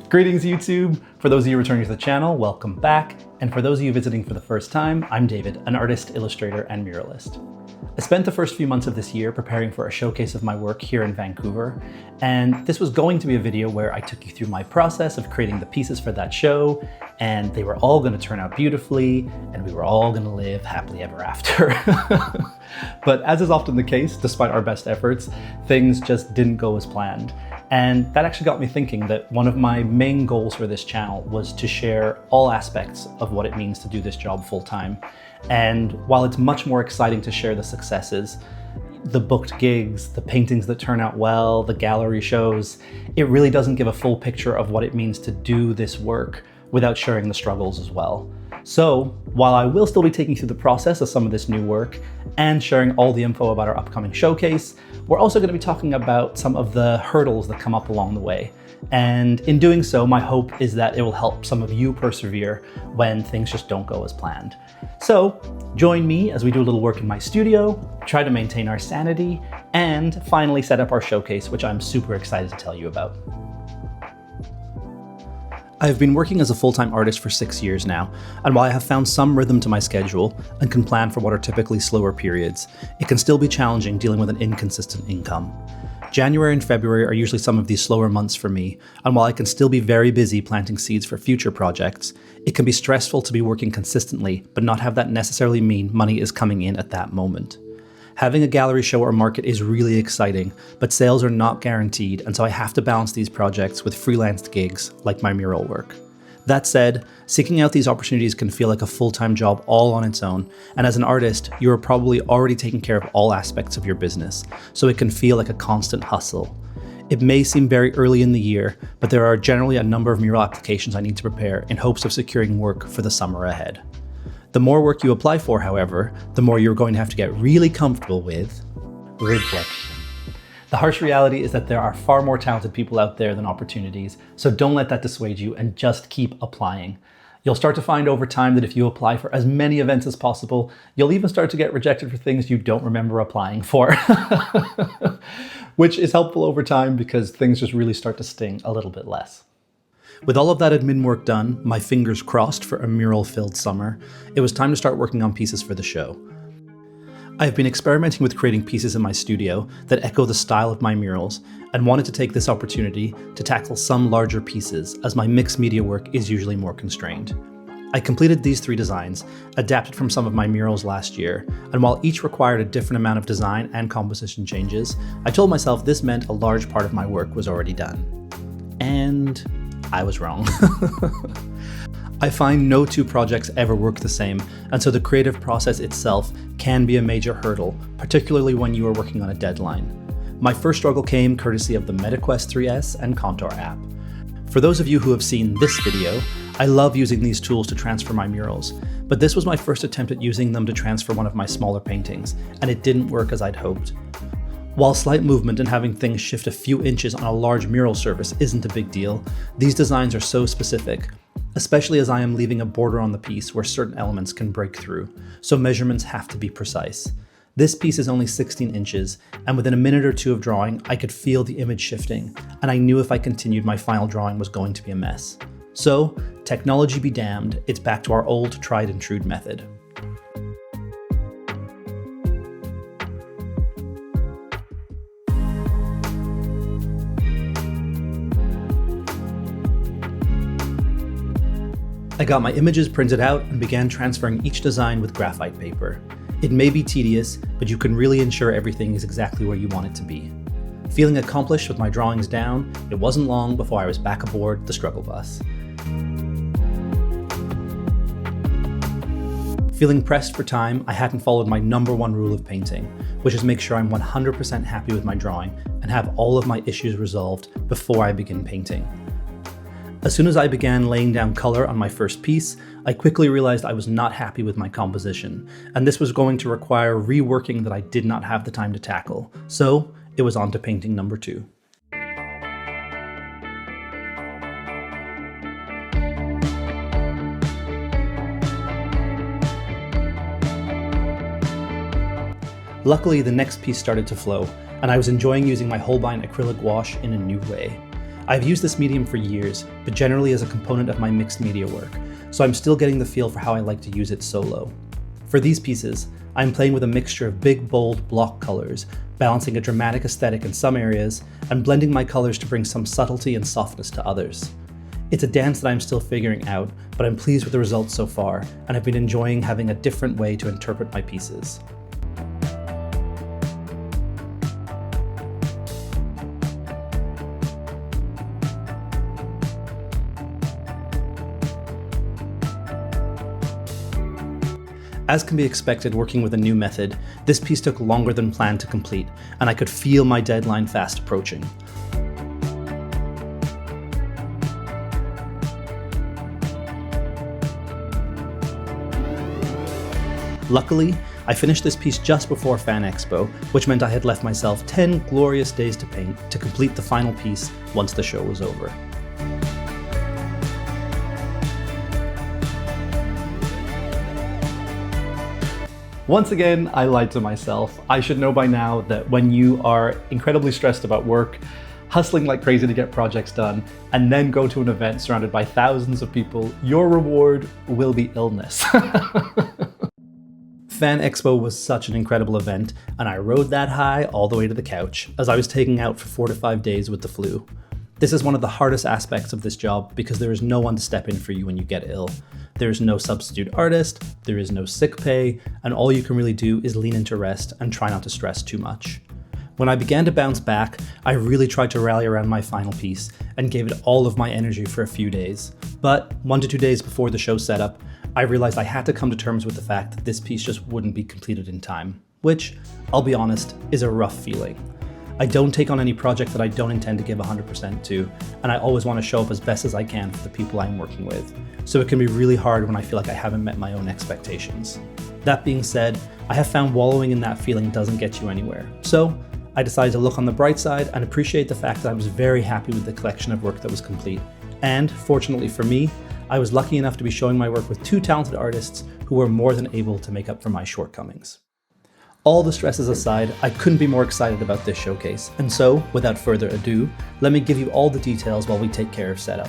Greetings YouTube! For those of you returning to the channel, welcome back. And for those of you visiting for the first time, I'm David, an artist, illustrator, and muralist. I spent the first few months of this year preparing for a showcase of my work here in Vancouver, and this was going to be a video where I took you through my process of creating the pieces for that show, and they were all going to turn out beautifully, and we were all going to live happily ever after. But as is often the case, despite our best efforts, things just didn't go as planned. And that actually got me thinking that one of my main goals for this channel was to share all aspects of what it means to do this job full-time. And while it's much more exciting to share the successes, the booked gigs, the paintings that turn out well, the gallery shows, it really doesn't give a full picture of what it means to do this work without sharing the struggles as well. So while I will still be taking you through the process of some of this new work and sharing all the info about our upcoming showcase, we're also going to be talking about some of the hurdles that come up along the way. And in doing so, my hope is that it will help some of you persevere when things just don't go as planned. So join me as we do a little work in my studio, try to maintain our sanity, and finally set up our showcase, which I'm super excited to tell you about. I've been working as a full-time artist for 6 years now, and while I have found some rhythm to my schedule and can plan for what are typically slower periods, it can still be challenging dealing with an inconsistent income. January and February are usually some of these slower months for me, and while I can still be very busy planting seeds for future projects, it can be stressful to be working consistently but not have that necessarily mean money is coming in at that moment. Having a gallery show or market is really exciting, but sales are not guaranteed, and so I have to balance these projects with freelance gigs like my mural work. That said, seeking out these opportunities can feel like a full-time job all on its own, and as an artist, you are probably already taking care of all aspects of your business, so it can feel like a constant hustle. It may seem very early in the year, but there are generally a number of mural applications I need to prepare in hopes of securing work for the summer ahead. The more work you apply for, however, the more you're going to have to get really comfortable with rejection. The harsh reality is that there are far more talented people out there than opportunities, so don't let that dissuade you and just keep applying. You'll start to find over time that if you apply for as many events as possible, you'll even start to get rejected for things you don't remember applying for. Which is helpful over time because things just really start to sting a little bit less. With all of that admin work done, my fingers crossed for a mural-filled summer, it was time to start working on pieces for the show. I've been experimenting with creating pieces in my studio that echo the style of my murals and wanted to take this opportunity to tackle some larger pieces as my mixed media work is usually more constrained. I completed these 3 designs, adapted from some of my murals last year, and while each required a different amount of design and composition changes, I told myself this meant a large part of my work was already done. And I was wrong. I find no 2 projects ever work the same, and so the creative process itself can be a major hurdle, particularly when you are working on a deadline. My first struggle came courtesy of the MetaQuest 3S and Contour App. For those of you who have seen this video, I love using these tools to transfer my murals, but this was my first attempt at using them to transfer one of my smaller paintings, and it didn't work as I'd hoped. While slight movement and having things shift a few inches on a large mural surface isn't a big deal, these designs are so specific, especially as I am leaving a border on the piece where certain elements can break through, so measurements have to be precise. This piece is only 16 inches, and within a minute or 2 of drawing, I could feel the image shifting, and I knew if I continued, my final drawing was going to be a mess. So, technology be damned, it's back to our old tried and true method. I got my images printed out and began transferring each design with graphite paper. It may be tedious, but you can really ensure everything is exactly where you want it to be. Feeling accomplished with my drawings down, it wasn't long before I was back aboard the struggle bus. Feeling pressed for time, I hadn't followed my #1 rule of painting, which is make sure I'm 100% happy with my drawing and have all of my issues resolved before I begin painting. As soon as I began laying down color on my first piece, I quickly realized I was not happy with my composition, and this was going to require reworking that I did not have the time to tackle. So it was on to painting number 2. Luckily, the next piece started to flow, and I was enjoying using my Holbein acrylic wash in a new way. I've used this medium for years, but generally as a component of my mixed media work, so I'm still getting the feel for how I like to use it solo. For these pieces, I'm playing with a mixture of big, bold block colors, balancing a dramatic aesthetic in some areas, and blending my colors to bring some subtlety and softness to others. It's a dance that I'm still figuring out, but I'm pleased with the results so far, and I've been enjoying having a different way to interpret my pieces. As can be expected working with a new method, this piece took longer than planned to complete, and I could feel my deadline fast approaching. Luckily, I finished this piece just before Fan Expo, which meant I had left myself 10 glorious days to paint to complete the final piece once the show was over. Once again, I lied to myself. I should know by now that when you are incredibly stressed about work, hustling like crazy to get projects done, and then go to an event surrounded by thousands of people, your reward will be illness. Fan Expo was such an incredible event, and I rode that high all the way to the couch, as I was taken out for 4 to 5 days with the flu. This is one of the hardest aspects of this job because there is no one to step in for you when you get ill. There is no substitute artist, there is no sick pay, and all you can really do is lean into rest and try not to stress too much. When I began to bounce back, I really tried to rally around my final piece and gave it all of my energy for a few days. But 1 to 2 days before the show setup, I realized I had to come to terms with the fact that this piece just wouldn't be completed in time, which, I'll be honest, is a rough feeling. I don't take on any project that I don't intend to give 100% to, and I always want to show up as best as I can for the people I'm working with. So it can be really hard when I feel like I haven't met my own expectations. That being said, I have found wallowing in that feeling doesn't get you anywhere. So I decided to look on the bright side and appreciate the fact that I was very happy with the collection of work that was complete. And fortunately for me, I was lucky enough to be showing my work with 2 talented artists who were more than able to make up for my shortcomings. All the stresses aside, I couldn't be more excited about this showcase, and so, without further ado, let me give you all the details while we take care of setup.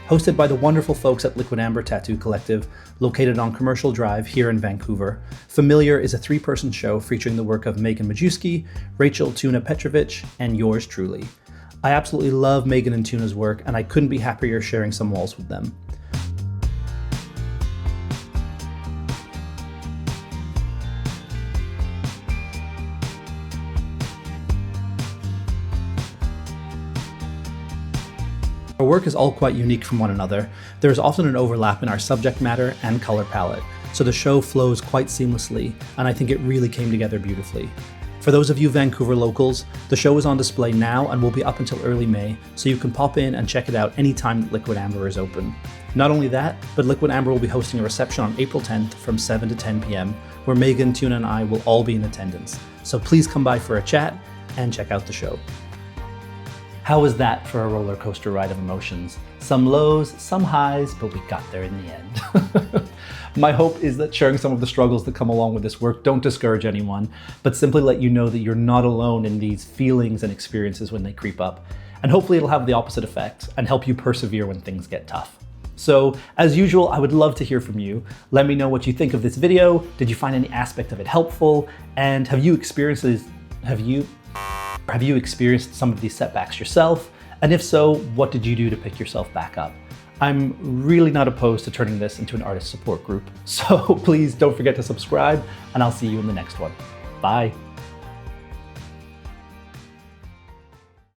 Hosted by the wonderful folks at Liquid Amber Tattoo Collective, located on Commercial Drive here in Vancouver, Familiar is a 3-person show featuring the work of Megan Majewski, Rachel Tuna Petrovich, and yours truly. I absolutely love Megan and Tuna's work, and I couldn't be happier sharing some walls with them. Our work is all quite unique from one another. There is often an overlap in our subject matter and color palette, so the show flows quite seamlessly, and I think it really came together beautifully. For those of you Vancouver locals, the show is on display now and will be up until early May, so you can pop in and check it out anytime that Liquid Amber is open. Not only that, but Liquid Amber will be hosting a reception on April 10th from 7 to 10 p.m, where Megan, Tuna, and I will all be in attendance. So please come by for a chat and check out the show. How was that for a roller coaster ride of emotions? Some lows, some highs, but we got there in the end. My hope is that sharing some of the struggles that come along with this work don't discourage anyone, but simply let you know that you're not alone in these feelings and experiences when they creep up. And hopefully it'll have the opposite effect and help you persevere when things get tough. So, as usual, I would love to hear from you. Let me know what you think of this video. Did you find any aspect of it helpful? And have you experienced some of these setbacks yourself? And if so, what did you do to pick yourself back up? I'm really not opposed to turning this into an artist support group. So please don't forget to subscribe, and I'll see you in the next one. Bye.